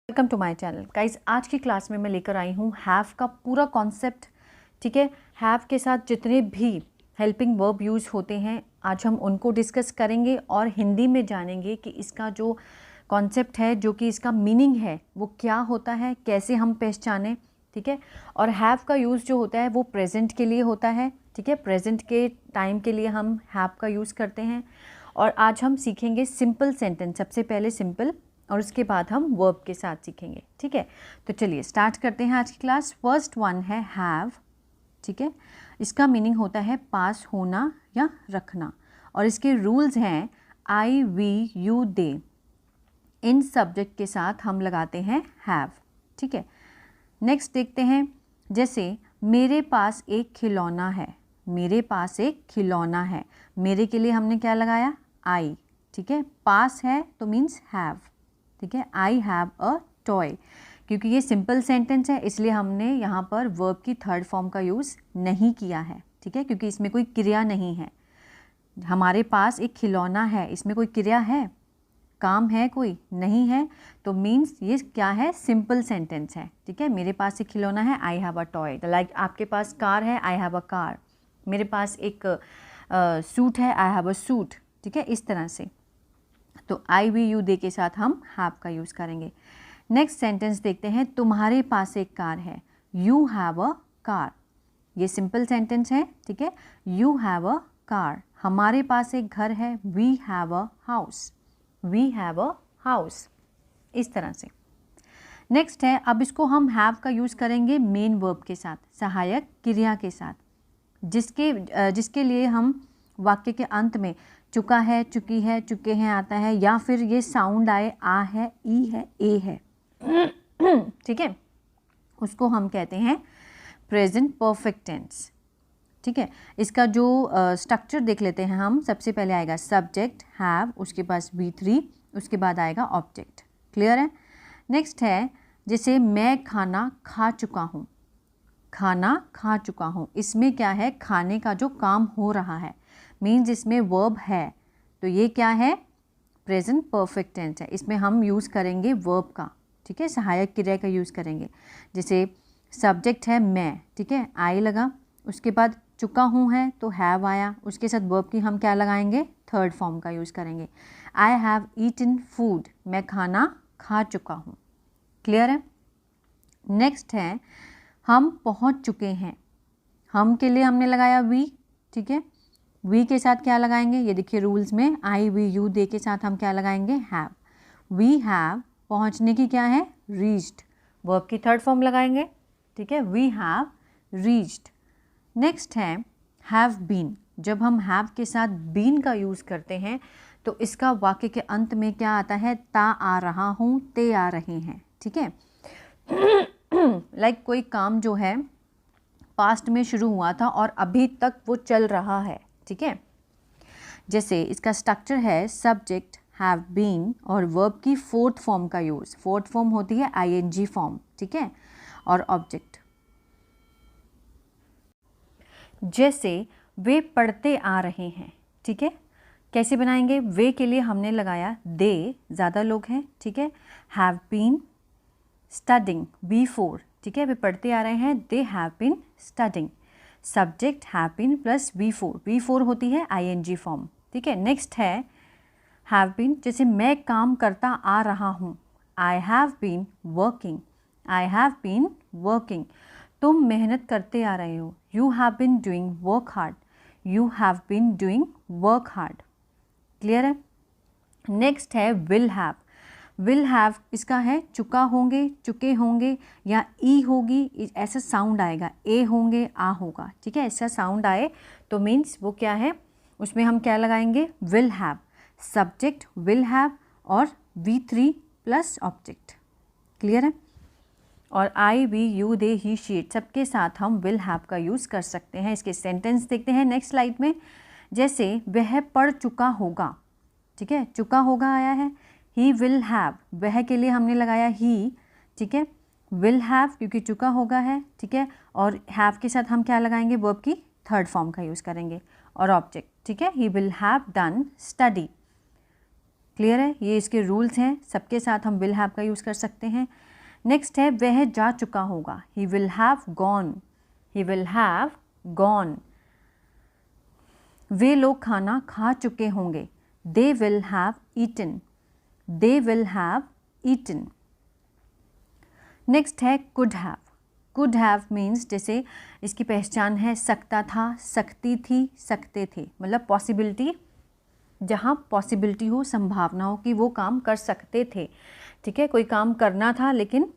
Welcome to my channel guys. आज की class में मैं लेकर आई हूँ हैव का पूरा कॉन्सेप्ट। ठीक है, हैव के साथ जितने भी हेल्पिंग वर्ब यूज़ होते हैं आज हम उनको डिस्कस करेंगे और हिंदी में जानेंगे कि इसका जो कॉन्सेप्ट है, जो कि इसका मीनिंग है वो क्या होता है, कैसे हम पहचानें। ठीक है, और हैव का यूज़ जो होता है वो प्रेजेंट के लिए होता है। ठीक है, प्रेजेंट के टाइम के लिए हम हैव का यूज़ करते हैं। और आज हम सीखेंगे सिंपल सेंटेंस, सबसे पहले सिंपल और उसके बाद हम वर्ब के साथ सीखेंगे। ठीक है, तो चलिए स्टार्ट करते हैं आज की क्लास। फर्स्ट वन है हैव। ठीक है, इसका मीनिंग होता है पास होना या रखना और इसके रूल्स हैं आई वी यू दे। इन सब्जेक्ट के साथ हम लगाते हैं हैव। ठीक है, नेक्स्ट देखते हैं, जैसे मेरे पास एक खिलौना है। मेरे पास एक खिलौना है, मेरे के लिए हमने क्या लगाया? आई। ठीक है, पास है तो मीन्स हैव। ठीक है, आई हैव अ टॉय। क्योंकि ये सिंपल सेंटेंस है इसलिए हमने यहाँ पर वर्ब की थर्ड फॉर्म का यूज़ नहीं किया है। ठीक है, क्योंकि इसमें कोई क्रिया नहीं है। हमारे पास एक खिलौना है, इसमें कोई क्रिया है, काम है, कोई नहीं है, तो मीन्स ये क्या है? सिंपल सेंटेंस है। ठीक है, मेरे पास एक खिलौना है, I have a toy. Like आपके पास कार है, आई हैव अ कार। मेरे पास एक सूट है, आई हैव अ सूट। ठीक है, इस तरह से तो आई वी यू दे के साथ हम हैव का यूज़ करेंगे। नेक्स्ट सेंटेंस देखते हैं, तुम्हारे पास एक कार है, यू हैव अ कार। ये सिंपल सेंटेंस है। ठीक है, यू हैव अ कार। हमारे पास एक घर है, we have a house. We have a house, इस तरह से। नेक्स्ट है, अब इसको हम हैव का यूज़ करेंगे मेन वर्ब के साथ, सहायक क्रिया के साथ, जिसके लिए हम वाक्य के अंत में चुका है, चुकी है, चुके हैं आता है, या फिर ये साउंड आए, आ है, ई है, ए है। ठीक है, उसको हम कहते हैं प्रेजेंट परफेक्ट टेंस। ठीक है, इसका जो स्ट्रक्चर देख लेते हैं हम। सबसे पहले आएगा सब्जेक्ट हैव, उसके पास V3, उसके बाद आएगा ऑब्जेक्ट। क्लियर है? नेक्स्ट है, जैसे मैं खाना खा चुका हूँ। खाना खा चुका हूँ, इसमें क्या है? खाने का जो काम हो रहा है, मीन्स इसमें वर्ब है, तो ये क्या है? प्रेजेंट परफेक्ट टेंस है। इसमें हम यूज़ करेंगे वर्ब का। ठीक है, सहायक क्रिया का यूज़ करेंगे। जैसे सब्जेक्ट है मैं, ठीक है, आई लगा, उसके बाद चुका हूँ है तो हैव आया, उसके साथ वर्ब की हम क्या लगाएंगे? थर्ड फॉर्म का यूज़ करेंगे। आई हैव ईटन फूड, मैं खाना खा चुका हूँ। क्लियर है? नेक्स्ट है, हम पहुँच चुके हैं। हम के लिए हमने लगाया वी। ठीक है, वी के साथ क्या लगाएंगे? ये देखिए रूल्स में आई वी यू दे के साथ हम क्या लगाएंगे? हैव। वी हैव, पहुंचने की क्या है? रीच्ड, वर्ब की थर्ड फॉर्म लगाएंगे। ठीक है, वी हैव रीच्ड। नेक्स्ट है हैव बीन। जब हम हैव के साथ बीन का यूज़ करते हैं तो इसका वाक्य के अंत में क्या आता है? ता आ रहा हूँ, ते आ रहे हैं। ठीक है, लाइक कोई काम जो है पास्ट में शुरू हुआ था और अभी तक वो चल रहा है। ठीक है, जैसे इसका स्ट्रक्चर है सब्जेक्ट हैव बीन और वर्ब की फोर्थ फॉर्म का यूज़। फोर्थ फॉर्म होती है आईएनजी फॉर्म। ठीक है, और ऑब्जेक्ट। जैसे वे पढ़ते आ रहे हैं। ठीक है, कैसे बनाएंगे? वे के लिए हमने लगाया दे, ज़्यादा लोग हैं। ठीक है, हैव बीन स्टडिंग, V4। ठीक है, वे पढ़ते आ रहे हैं, they have been studying. Subject have been plus V4, V4 होती है आईएनजी फॉर्म। ठीक है, नेक्स्ट है हैव बीन, जैसे मैं काम करता आ रहा हूँ, I have been working. I have been working. तुम मेहनत करते आ रहे हो, you have been doing work hard. You have been doing work hard. Clear है? नेक्स्ट है विल हैव। विल हैव इसका है चुका होंगे, चुके होंगे, या ई होगी, ऐसा साउंड आएगा, ए होंगे, आ होगा। ठीक है, ऐसा साउंड आए तो मीन्स वो क्या है? उसमें हम क्या लगाएंगे? Will have. Subject will have और V3 प्लस ऑब्जेक्ट। क्लियर है? और I we you they he she it, सबके साथ हम विल हैव का यूज़ कर सकते हैं। इसके सेंटेंस देखते हैं नेक्स्ट स्लाइड में। जैसे वह पढ़ चुका होगा। ठीक है, चुका होगा आया है, ही विल हैव, वह के लिए हमने लगाया ही। ठीक है, विल हैव क्योंकि चुका होगा है। ठीक है, और हैव के साथ हम क्या लगाएंगे? वर्ब की थर्ड फॉर्म का यूज़ करेंगे और ऑब्जेक्ट। ठीक है, ही will have done study. Clear है, ये इसके रूल्स हैं, सबके साथ हम विल हैव का यूज़ कर सकते हैं। नेक्स्ट है वह जा चुका होगा, he will have gone, he will have gone. वे लोग खाना खा चुके होंगे, they will have eaten, they will have eaten. Next है could have, could have means जैसे इसकी पहचान है सकता था, सकती थी, सकते थे, मतलब पॉसिबिलिटी, जहाँ पॉसिबिलिटी हो, संभावना हो कि वो काम कर सकते थे। ठीक है, कोई काम करना था लेकिन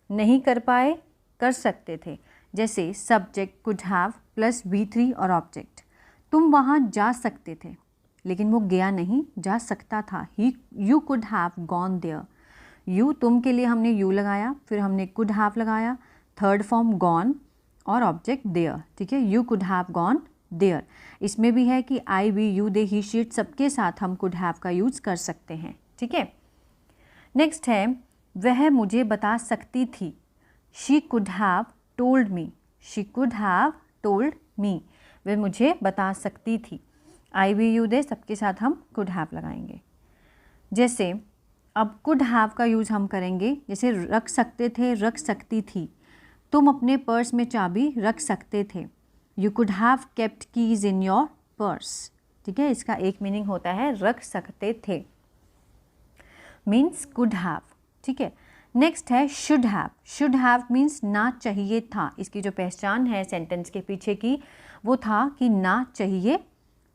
नहीं कर पाए, कर सकते थे। जैसे subject could have plus V3 और ऑब्जेक्ट। तुम वहाँ जा सकते थे लेकिन वो गया नहीं, जा सकता था। You could have gone there. You, तुम के लिए हमने यू लगाया, फिर हमने कुड हैव लगाया, थर्ड फॉर्म गॉन और ऑब्जेक्ट देयर। ठीक है, you could have gone there. इसमें भी है कि I, we, you, they, he, she, it, सबके साथ हम कुड हैव का यूज़ कर सकते हैं। ठीक है, नेक्स्ट है वह मुझे बता सकती थी, she could have told me, she could have told me. वह मुझे बता सकती थी, आई, वी, यू, दे, सबके साथ हम कुड हैव लगाएंगे। जैसे अब कुड हैव का यूज़ हम करेंगे, जैसे रख सकते थे, रख सकती थी, तुम अपने पर्स में चाबी रख सकते थे, you could have kept keys in your purse. ठीक है, इसका एक मीनिंग होता है रख सकते थे, मीन्स कुड हैव। ठीक है, नेक्स्ट है should have. Should have means ना चाहिए था। इसकी जो पहचान है सेंटेंस के पीछे की वो था कि ना चाहिए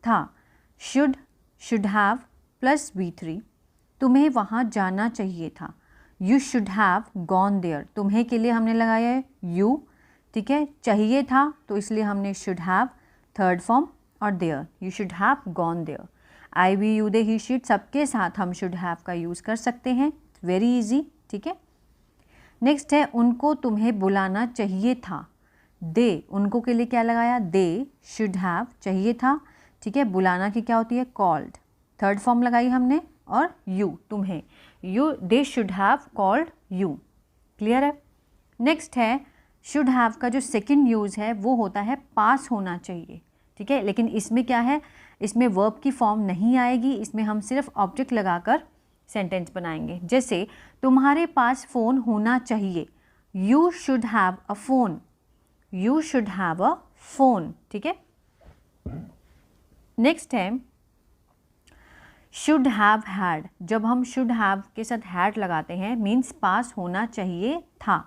था। Should, should have plus V3, तुम्हें वहाँ जाना चाहिए था, you should have gone there. तुम्हें के लिए हमने लगाया है यू, ठीक है, चाहिए था तो इसलिए हमने शुड हैव, थर्ड फॉर्म और there, you should have gone there. I, we, you, they, he, she, it, सबके साथ हम शुड हैव का यूज़ कर सकते हैं, वेरी इजी। ठीक है, नेक्स्ट है उनको तुम्हें बुलाना चाहिए था, दे, उनको के लिए क्या लगाया, दे शुड हैव, चाहिए था। ठीक है, बुलाना की क्या होती है, कॉल्ड, थर्ड फॉर्म लगाई हमने, और यू, तुम्हें, you, they should have called you. Clear है। नेक्स्ट है शुड हैव का जो सेकंड यूज़ है वो होता है पास होना चाहिए। ठीक है, लेकिन इसमें क्या है, इसमें वर्ब की फॉर्म नहीं आएगी, इसमें हम सिर्फ ऑब्जेक्ट लगाकर सेंटेंस बनाएंगे। जैसे तुम्हारे पास फ़ोन होना चाहिए, you should have a phone, you should have a phone. ठीक है, नेक्स्ट है शुड हैव हैड। जब हम शुड हैव के साथ हैड लगाते हैं मीन्स पास होना चाहिए था।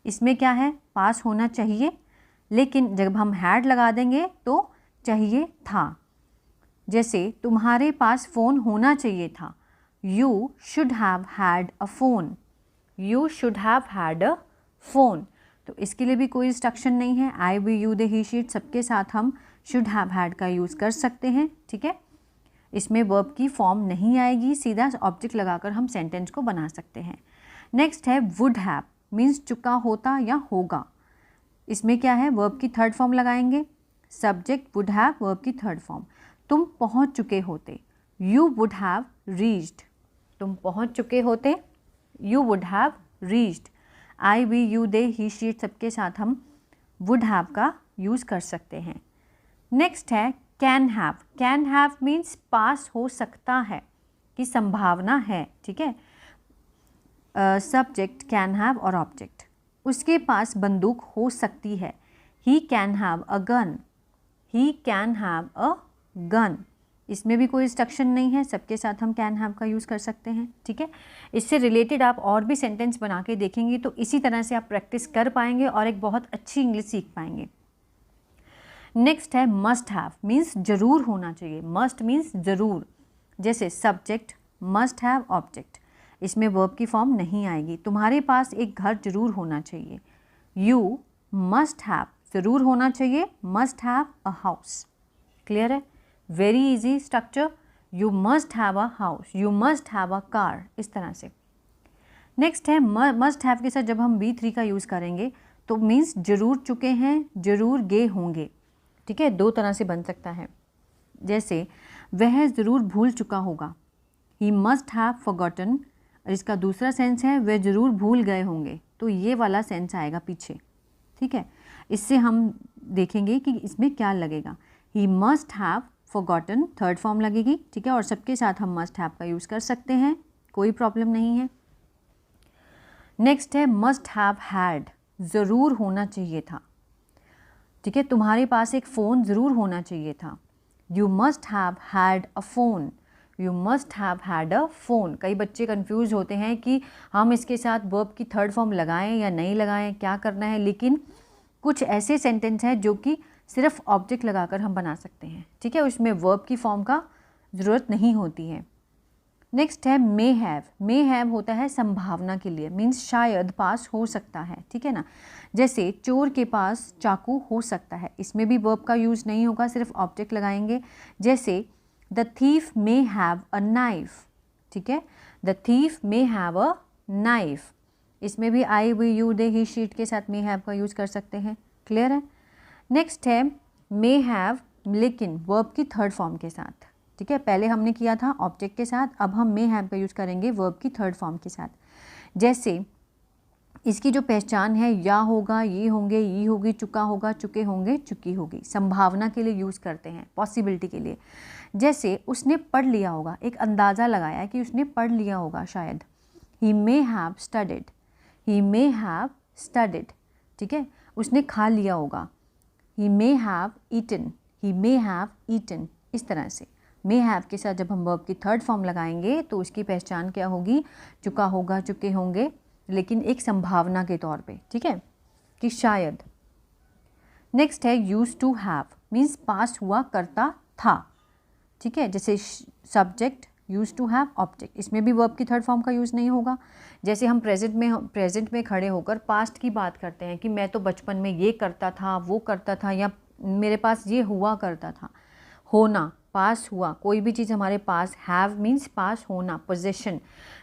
इसमें क्या है, पास होना चाहिए, लेकिन जब हम हैड लगा देंगे तो चाहिए था। जैसे तुम्हारे पास फ़ोन होना चाहिए था, you should have had a phone, you should have had a phone. तो इसके लिए भी कोई इंस्ट्रक्शन नहीं है, I, we, you, they, he, she, it, सबके साथ हम शुड हैव हैड का यूज़ कर सकते हैं। ठीक है, इसमें वर्ब की फॉर्म नहीं आएगी, सीधा ऑब्जेक्ट लगाकर हम सेंटेंस को बना सकते हैं। नेक्स्ट है वुड हैव, मीन्स चुका होता या होगा। इसमें क्या है, वर्ब की थर्ड फॉर्म लगाएंगे, सब्जेक्ट वुड हैव, वर्ब की थर्ड फॉर्म। तुम पहुंच चुके होते, यू वुड हैव रीच्ड, तुम पहुंच चुके होते, you would have reached. I, we, you, they, he, she, it, सबके साथ हम वुड हैव का यूज़ कर सकते हैं। नेक्स्ट है can have. Can have means पास हो सकता है, कि संभावना है। ठीक है, सब्जेक्ट कैन हैव और ऑब्जेक्ट। उसके पास बंदूक हो सकती है, he can have a gun, he can have a gun. इसमें भी कोई इंस्ट्रक्शन नहीं है, सबके साथ हम कैन हैव का यूज़ कर सकते हैं। ठीक है, इससे रिलेटेड आप और भी सेंटेंस बना के देखेंगे तो इसी तरह से आप प्रैक्टिस कर पाएंगे और एक बहुत अच्छी इंग्लिश सीख पाएंगे। नेक्स्ट है मस्ट हैव, मीन्स ज़रूर होना चाहिए, मस्ट मीन्स ज़रूर। जैसे सब्जेक्ट मस्ट हैव ऑब्जेक्ट, इसमें वर्ब की फॉर्म नहीं आएगी। तुम्हारे पास एक घर जरूर होना चाहिए, यू मस्ट हैव, ज़रूर होना चाहिए, must have a house. Clear है, very easy structure, you must have a house, you must have a car, इस तरह से। नेक्स्ट है मस्ट हैव के साथ जब हम V3 का यूज़ करेंगे तो मीन्स जरूर चुके हैं, जरूर गए होंगे। ठीक है, दो तरह से बन सकता है। जैसे वह ज़रूर भूल चुका होगा, ही मस्ट हैव फॉरगॉटन। इसका दूसरा सेंस है वह ज़रूर भूल गए होंगे, तो ये वाला सेंस आएगा पीछे। ठीक है, इससे हम देखेंगे कि इसमें क्या लगेगा। He must have forgotten third form लगेगी, ठीक है, और सबके साथ हम मस्ट हैव का यूज़ कर सकते हैं, कोई प्रॉब्लम नहीं है। नेक्स्ट है मस्ट हैव हैड, ज़रूर होना चाहिए था, ठीक है, तुम्हारे पास एक फ़ोन ज़रूर होना चाहिए था। You must have had a phone, you must have had a phone. कई बच्चे कंफ्यूज होते हैं कि हम इसके साथ वर्ब की थर्ड फॉर्म लगाएं या नहीं लगाएं, क्या करना है, लेकिन कुछ ऐसे सेंटेंस हैं जो कि सिर्फ ऑब्जेक्ट लगाकर हम बना सकते हैं, ठीक है, उसमें वर्ब की फॉर्म का ज़रूरत नहीं होती है। नेक्स्ट है मे हैव, मे हैव होता है संभावना के लिए, मीन्स शायद पास हो सकता है, ठीक है ना। जैसे चोर के पास चाकू हो सकता है, इसमें भी वर्ब का यूज़ नहीं होगा, सिर्फ ऑब्जेक्ट लगाएंगे। जैसे the thief may have a knife, ठीक है, the thief may have a knife, इसमें भी I we you they he she it के साथ मे हैव का यूज़ कर सकते हैं, क्लियर है। नेक्स्ट है मे हैव, लेकिन वर्ब की थर्ड फॉर्म के साथ, ठीक है, पहले हमने किया था ऑब्जेक्ट के साथ, अब हम मे हैव का यूज़ करेंगे वर्ब की थर्ड फॉर्म के साथ। जैसे इसकी जो पहचान है या होगा, ये होंगे, ये होगी, चुका होगा, चुके होंगे, चुकी होगी, संभावना के लिए यूज़ करते हैं, पॉसिबिलिटी के लिए। जैसे उसने पढ़ लिया होगा, एक अंदाज़ा लगाया कि उसने पढ़ लिया होगा शायद, he may have studied, he may have studied, ठीक है, उसने खा लिया होगा, he may have eaten, he may have eaten. इस तरह से मे हैव के साथ जब हम वर्ब की थर्ड फॉर्म लगाएंगे तो उसकी पहचान क्या होगी, चुका होगा, चुके होंगे, लेकिन एक संभावना के तौर पे, ठीक है, कि शायद। नेक्स्ट है यूज टू हैव, मीन्स पास हुआ करता था, ठीक है, जैसे subject use to have object, इसमें भी वर्ब की थर्ड फॉर्म का यूज़ नहीं होगा। जैसे हम प्रेजेंट में खड़े होकर पास्ट की बात करते हैं कि मैं तो बचपन में ये करता था, वो करता था, या मेरे पास ये हुआ करता था, होना, पास हुआ, कोई भी चीज़ हमारे पास, हैव मीन्स पास होना, पोजेशन,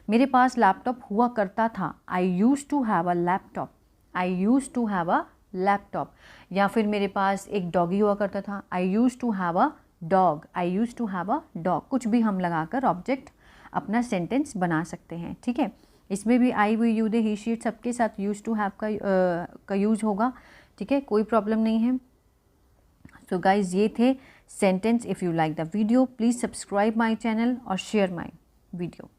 मेरे पास लैपटॉप हुआ करता था, I use to have a laptop, I use to have a laptop. या फिर मेरे पास एक डॉगी हुआ करता था, I use to have a dog, I use to have a dog, कुछ भी हम लगाकर ऑब्जेक्ट अपना सेंटेंस बना सकते हैं, ठीक है। इसमें भी I we you they he she it सबके साथ यूज़ टू हैव का यूज़ होगा, ठीक है, कोई प्रॉब्लम नहीं है। सो गाइज ये थे sentence. If you like the video please subscribe my channel और शेयर माई वीडियो।